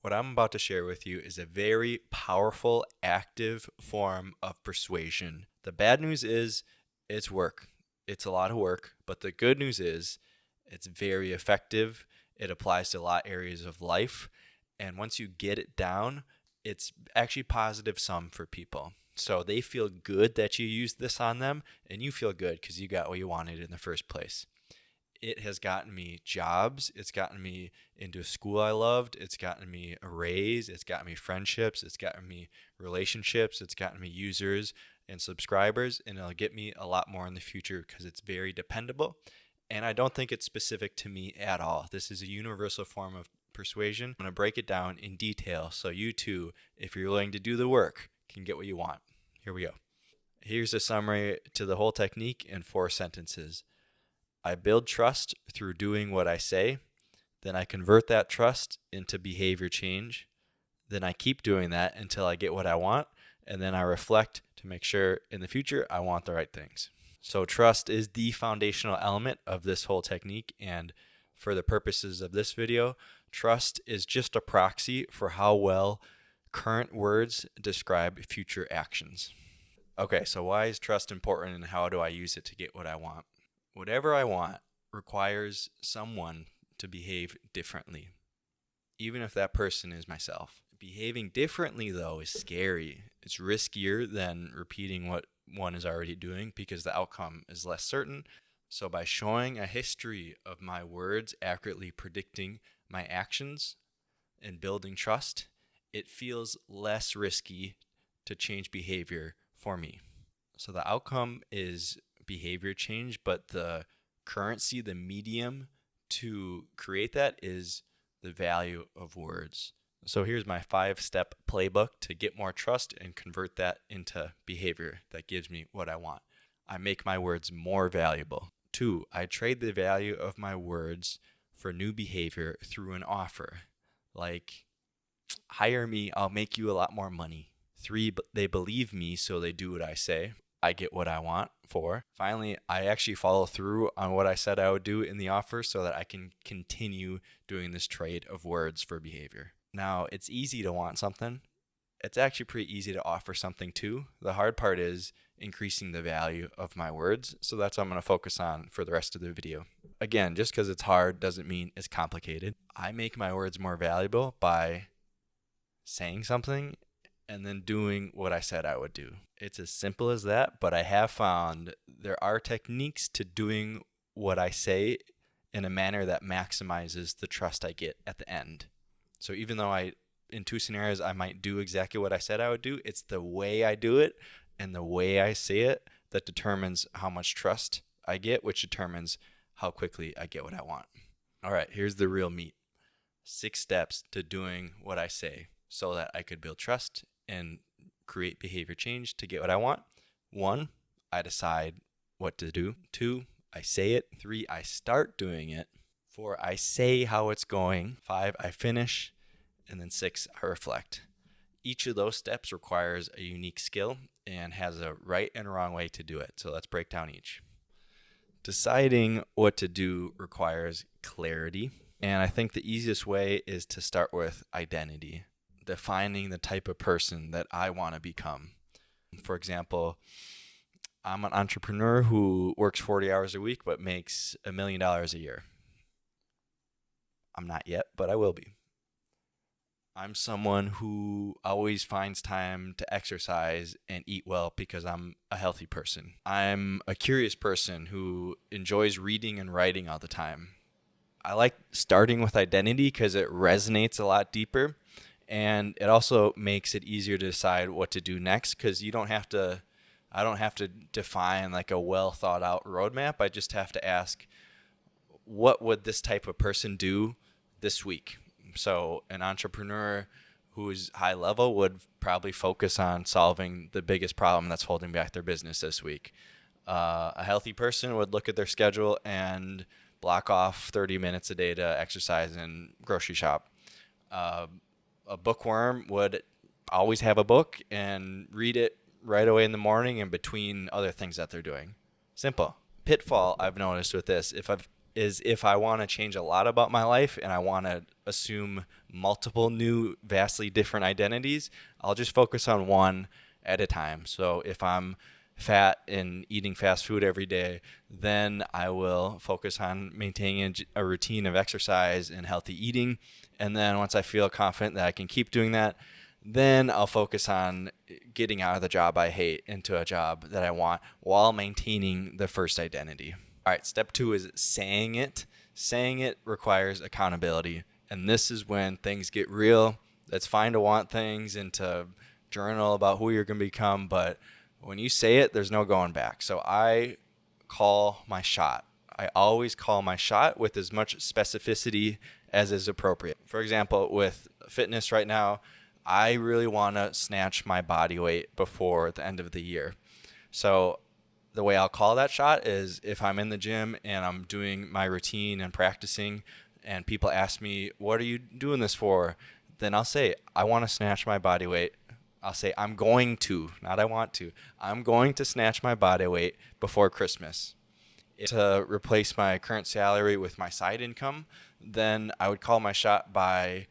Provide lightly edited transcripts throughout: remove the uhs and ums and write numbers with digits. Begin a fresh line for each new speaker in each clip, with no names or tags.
What I'm about to share with you is a very powerful, active form of persuasion. The bad news is it's work. It's a lot of work, but the good news is it's very effective. It applies to a lot of areas of life. And once you get it down, it's actually positive sum for people. So they feel good that you used this on them, and you feel good because you got what you wanted in the first place. It has gotten me jobs. It's gotten me into a school I loved. It's gotten me a raise. It's gotten me friendships. It's gotten me relationships. It's gotten me users and subscribers. And it'll get me a lot more in the future because it's very dependable. And I don't think it's specific to me at all. This is a universal form of persuasion. I'm going to break it down in detail so you too, if you're willing to do the work, can get what you want. Here we go. Here's a summary to the whole technique in 4 sentences. I build trust through doing what I say. Then I convert that trust into behavior change. Then I keep doing that until I get what I want. And then I reflect to make sure in the future I want the right things. So trust is the foundational element of this whole technique. And for the purposes of this video, trust is just a proxy for how well current words describe future actions. Okay, so why is trust important and how do I use it to get what I want? Whatever I want requires someone to behave differently, even if that person is myself. Behaving differently, though, is scary. It's riskier than repeating what one is already doing because the outcome is less certain. So by showing a history of my words accurately predicting my actions and building trust, it feels less risky to change behavior for me. So the outcome is behavior change, but the currency, the medium to create that is the value of words. So here's my 5-step playbook to get more trust and convert that into behavior that gives me what I want. I make my words more valuable. 2, I trade the value of my words for new behavior through an offer. Like, hire me, I'll make you a lot more money. 3, they believe me, so they do what I say. I get what I want. 4, finally, I actually follow through on what I said I would do in the offer so that I can continue doing this trade of words for behavior. Now, it's easy to want something. It's actually pretty easy to offer something too. The hard part is increasing the value of my words. So that's what I'm going to focus on for the rest of the video. Again, just because it's hard doesn't mean it's complicated. I make my words more valuable by saying something and then doing what I said I would do. It's as simple as that, but I have found there are techniques to doing what I say in a manner that maximizes the trust I get at the end. So even though in 2 scenarios, I might do exactly what I said I would do, it's the way I do it and the way I say it that determines how much trust I get, which determines how quickly I get what I want. All right, here's the real meat. 6 steps to doing what I say so that I could build trust and create behavior change to get what I want. 1, I decide what to do. 2, I say it. 3, I start doing it. 4, I say how it's going. 5, I finish. And then 6, I reflect. Each of those steps requires a unique skill and has a right and wrong way to do it. So let's break down each. Deciding what to do requires clarity. And I think the easiest way is to start with identity. Defining the type of person that I want to become. For example, I'm an entrepreneur who works 40 hours a week but makes $1 million a year. I'm not yet, but I will be. I'm someone who always finds time to exercise and eat well because I'm a healthy person. I'm a curious person who enjoys reading and writing all the time. I like starting with identity because it resonates a lot deeper. And it also makes it easier to decide what to do next because I don't have to define like a well thought out roadmap. I just have to ask, what would this type of person do this week? So an entrepreneur who is high level would probably focus on solving the biggest problem that's holding back their business this week. A healthy person would look at their schedule and block off 30 minutes a day to exercise and grocery shop. A bookworm would always have a book and read it right away in the morning and between other things that they're doing. Simple. Pitfall I've noticed with this, is if I want to change a lot about my life and I want to assume multiple new, vastly different identities, I'll just focus on one at a time. So if I'm fat and eating fast food every day, then I will focus on maintaining a routine of exercise and healthy eating. And then once I feel confident that I can keep doing that, then I'll focus on getting out of the job I hate into a job that I want while maintaining the first identity. All right, step 2 is saying it. Saying it requires accountability. And this is when things get real. It's fine to want things and to journal about who you're going to become, but when you say it, there's no going back. So I call my shot. I always call my shot with as much specificity as is appropriate. For example, with fitness right now, I really want to snatch my body weight before the end of the year. So the way I'll call that shot is if I'm in the gym and I'm doing my routine and practicing and people ask me, what are you doing this for? Then I'll say, I want to snatch my body weight. I'll say, I'm going to, not I want to. I'm going to snatch my body weight before Christmas. To replace my current salary with my side income, then I would call my shot by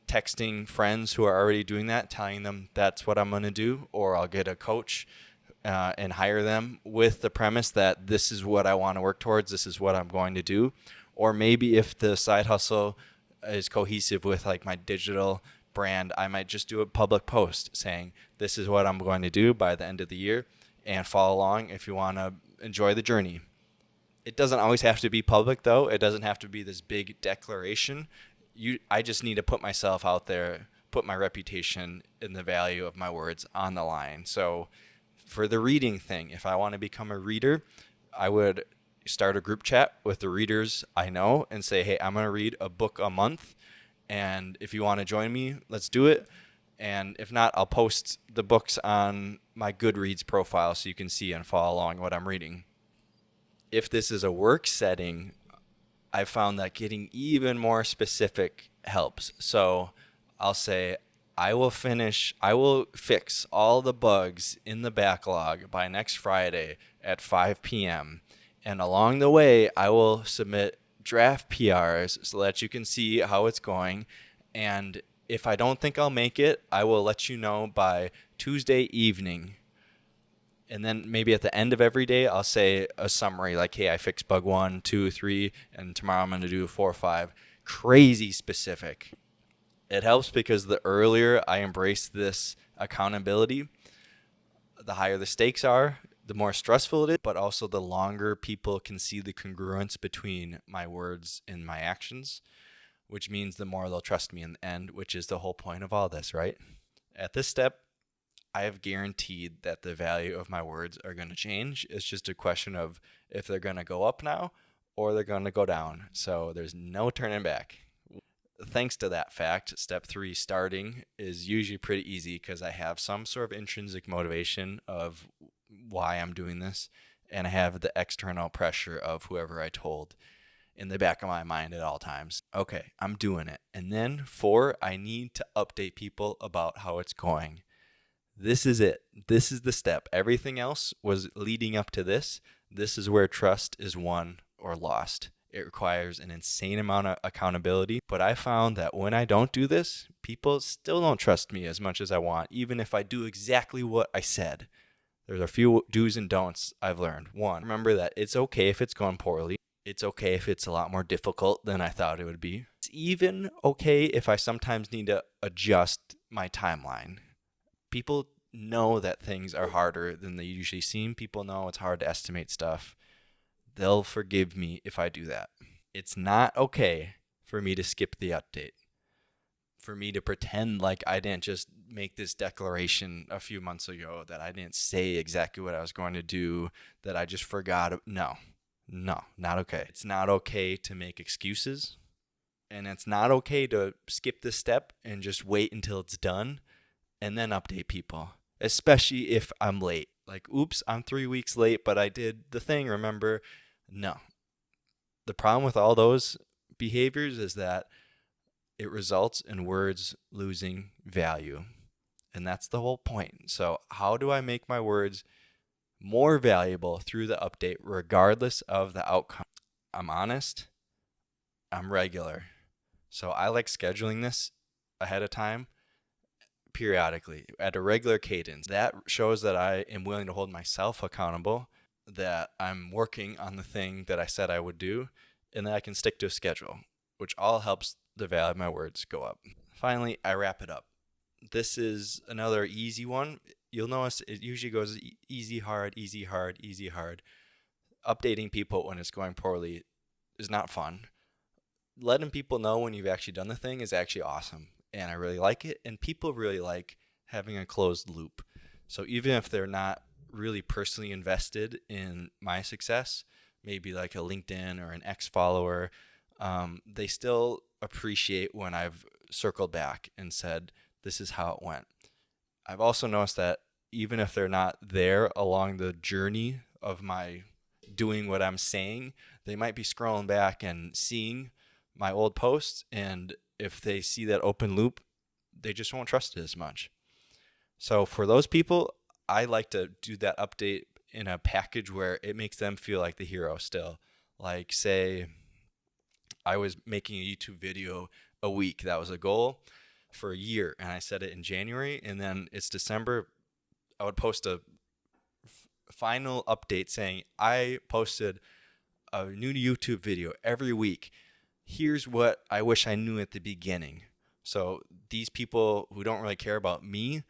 texting friends who are already doing that, telling them that's what I'm going to do, or I'll get a coach and hire them with the premise that this is what I want to work towards, this is what I'm going to do. Or maybe if the side hustle is cohesive with like my digital brand, I might just do a public post saying this is what I'm going to do by the end of the year, and follow along if you want to enjoy the journey. It doesn't always have to be public though. It doesn't have to be this big declaration. I just need to put myself out there, put my reputation and the value of my words on the line. So for the reading thing, if I want to become a reader, I would start a group chat with the readers I know and say, hey, I'm going to read a book a month. And if you want to join me, let's do it. And if not, I'll post the books on my Goodreads profile so you can see and follow along what I'm reading. If this is a work setting, I found that getting even more specific helps. So I'll say, I will fix all the bugs in the backlog by next Friday at 5 p.m. And along the way, I will submit draft PRs so that you can see how it's going. And if I don't think I'll make it, I will let you know by Tuesday evening. And then maybe at the end of every day, I'll say a summary like, hey, I fixed bug 1, 2, 3, and tomorrow I'm going to do 4 or 5. Crazy specific. It helps because the earlier I embrace this accountability, the higher the stakes are, the more stressful it is, but also the longer people can see the congruence between my words and my actions, which means the more they'll trust me in the end, which is the whole point of all this, right? At this step, I have guaranteed that the value of my words are going to change. It's just a question of if they're going to go up now or they're going to go down. So there's no turning back. Thanks to that fact, step 3, starting, is usually pretty easy because I have some sort of intrinsic motivation of why I'm doing this, and I have the external pressure of whoever I told in the back of my mind at all times. Okay, I'm doing it. And then 4, I need to update people about how it's going. This is it. This is the step. Everything else was leading up to this. This is where trust is won or lost. It requires an insane amount of accountability. But I found that when I don't do this, people still don't trust me as much as I want, even if I do exactly what I said. There's a few do's and don'ts I've learned. 1, remember that it's okay if it's going poorly. It's okay if it's a lot more difficult than I thought it would be. It's even okay if I sometimes need to adjust my timeline. People know that things are harder than they usually seem. People know it's hard to estimate stuff. They'll forgive me if I do that. It's not okay for me to skip the update. For me to pretend like I didn't just make this declaration a few months ago, that I didn't say exactly what I was going to do, that I just forgot. No, not okay. It's not okay to make excuses. And it's not okay to skip this step and just wait until it's done and then update people, especially if I'm late. Like, oops, I'm 3 weeks late, but I did the thing, remember? No. The problem with all those behaviors is that it results in words losing value. And that's the whole point. So how do I make my words more valuable through the update regardless of the outcome? I'm honest, I'm regular. So I like scheduling this ahead of time, periodically, at a regular cadence. That shows that I am willing to hold myself accountable, that I'm working on the thing that I said I would do, and that I can stick to a schedule, which all helps the value of my words go up. Finally, I wrap it up. This is another easy one. You'll notice it usually goes easy, hard, easy, hard, easy, hard. Updating people when it's going poorly is not fun. Letting people know when you've actually done the thing is actually awesome. And I really like it. And people really like having a closed loop. So even if they're not really personally invested in my success, maybe like a LinkedIn or an X follower, they still appreciate when I've circled back and said, this is how it went. I've also noticed that even if they're not there along the journey of my doing what I'm saying, they might be scrolling back and seeing my old posts. And if they see that open loop, they just won't trust it as much. So for those people, I like to do that update in a package where it makes them feel like the hero still. Like, say, I was making a YouTube video a week. That was a goal for a year. And I set it in January. And then it's December. I would post a final update saying, I posted a new YouTube video every week. Here's what I wish I knew at the beginning. So these people who don't really care about me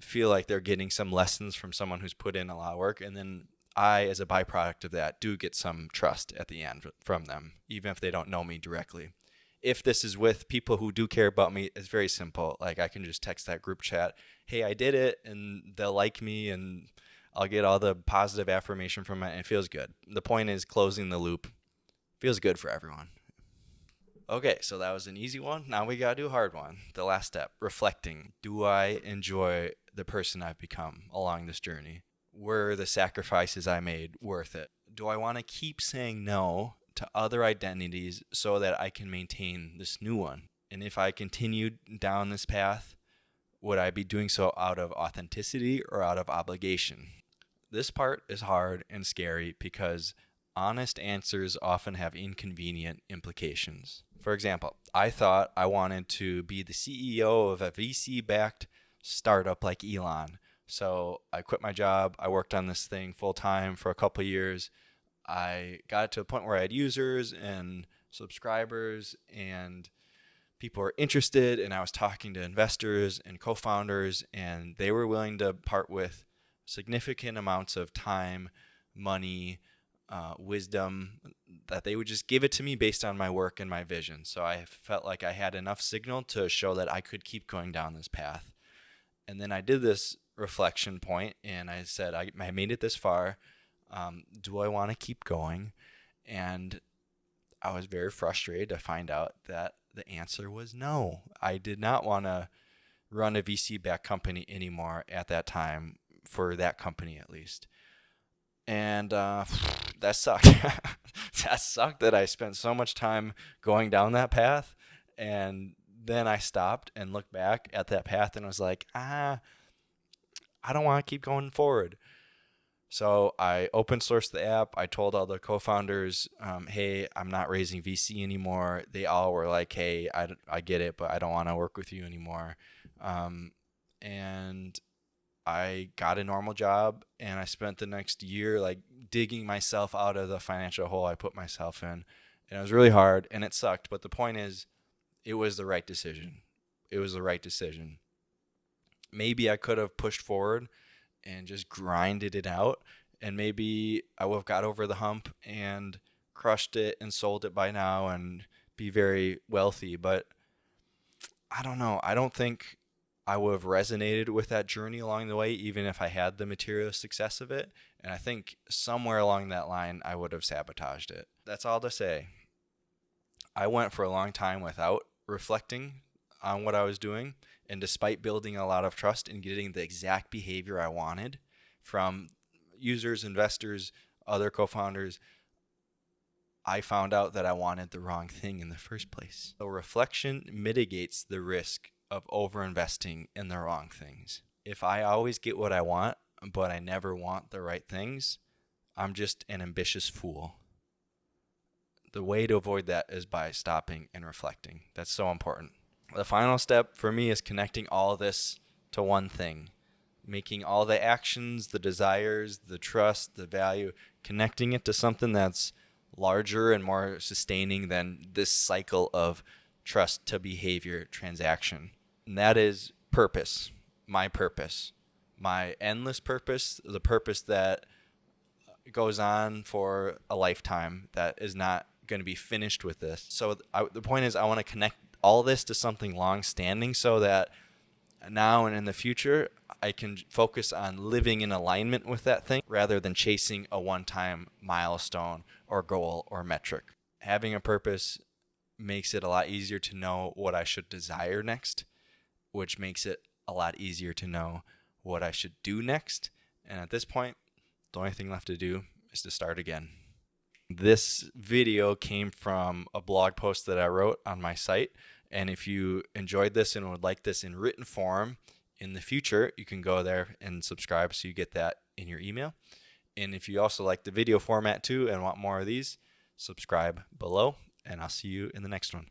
feel like they're getting some lessons from someone who's put in a lot of work. And then I, as a byproduct of that, do get some trust at the end from them, even if they don't know me directly. If this is with people who do care about me, it's very simple. Like, I can just text that group chat, hey, I did it, and they'll like me, and I'll get all the positive affirmation from it, and it feels good. The point is closing the loop. Feels good for everyone. Okay, so that was an easy one. Now we got to do a hard one. The last step, reflecting. Do I enjoy the person I've become along this journey? Were the sacrifices I made worth it? Do I want to keep saying no to other identities so that I can maintain this new one? And if I continued down this path, would I be doing so out of authenticity or out of obligation? This part is hard and scary because honest answers often have inconvenient implications. For example, I thought I wanted to be the CEO of a VC-backed startup like Elon. So I quit my job. I worked on this thing full time for a couple of years. I got it to a point where I had users and subscribers and people were interested, and I was talking to investors and co-founders, and they were willing to part with significant amounts of time, money, wisdom, that they would just give it to me based on my work and my vision. So I felt like I had enough signal to show that I could keep going down this path. And then I did this reflection point, and I said, I made it this far. Do I want to keep going? And I was very frustrated to find out that the answer was no. I did not want to run a VC-backed company anymore at that time, for that company at least. And that sucked. That sucked that I spent so much time going down that path. And then I stopped and looked back at that path and was like, I don't want to keep going forward. So I open sourced the app. I told all the co-founders, hey, I'm not raising VC anymore. They all were like, hey, I get it, but I don't want to work with you anymore. And I got a normal job, and I spent the next year like digging myself out of the financial hole I put myself in. And it was really hard, and it sucked. But the point is, it was the right decision. It was the right decision. Maybe I could have pushed forward and just grinded it out, and maybe I would have got over the hump and crushed it and sold it by now and be very wealthy. But I don't know. I don't think I would have resonated with that journey along the way, even if I had the material success of it. And I think somewhere along that line, I would have sabotaged it. That's all to say. I went for a long time without reflecting on what I was doing. And despite building a lot of trust and getting the exact behavior I wanted from users, investors, other co-founders, I found out that I wanted the wrong thing in the first place. So reflection mitigates the risk of overinvesting in the wrong things. If I always get what I want, but I never want the right things, I'm just an ambitious fool. The way to avoid that is by stopping and reflecting. That's so important. The final step for me is connecting all of this to one thing, making all the actions, the desires, the trust, the value, connecting it to something that's larger and more sustaining than this cycle of trust to behavior transaction. And that is purpose, my endless purpose, the purpose that goes on for a lifetime, that is not going to be finished with this. So the point is, I want to connect all this to something long-standing so that now and in the future, I can focus on living in alignment with that thing rather than chasing a one-time milestone or goal or metric. Having a purpose makes it a lot easier to know what I should desire next, which makes it a lot easier to know what I should do next. And at this point, the only thing left to do is to start again. This video came from a blog post that I wrote on my site. And if you enjoyed this and would like this in written form in the future, you can go there and subscribe so you get that in your email. And if you also like the video format too and want more of these, subscribe below, and I'll see you in the next one.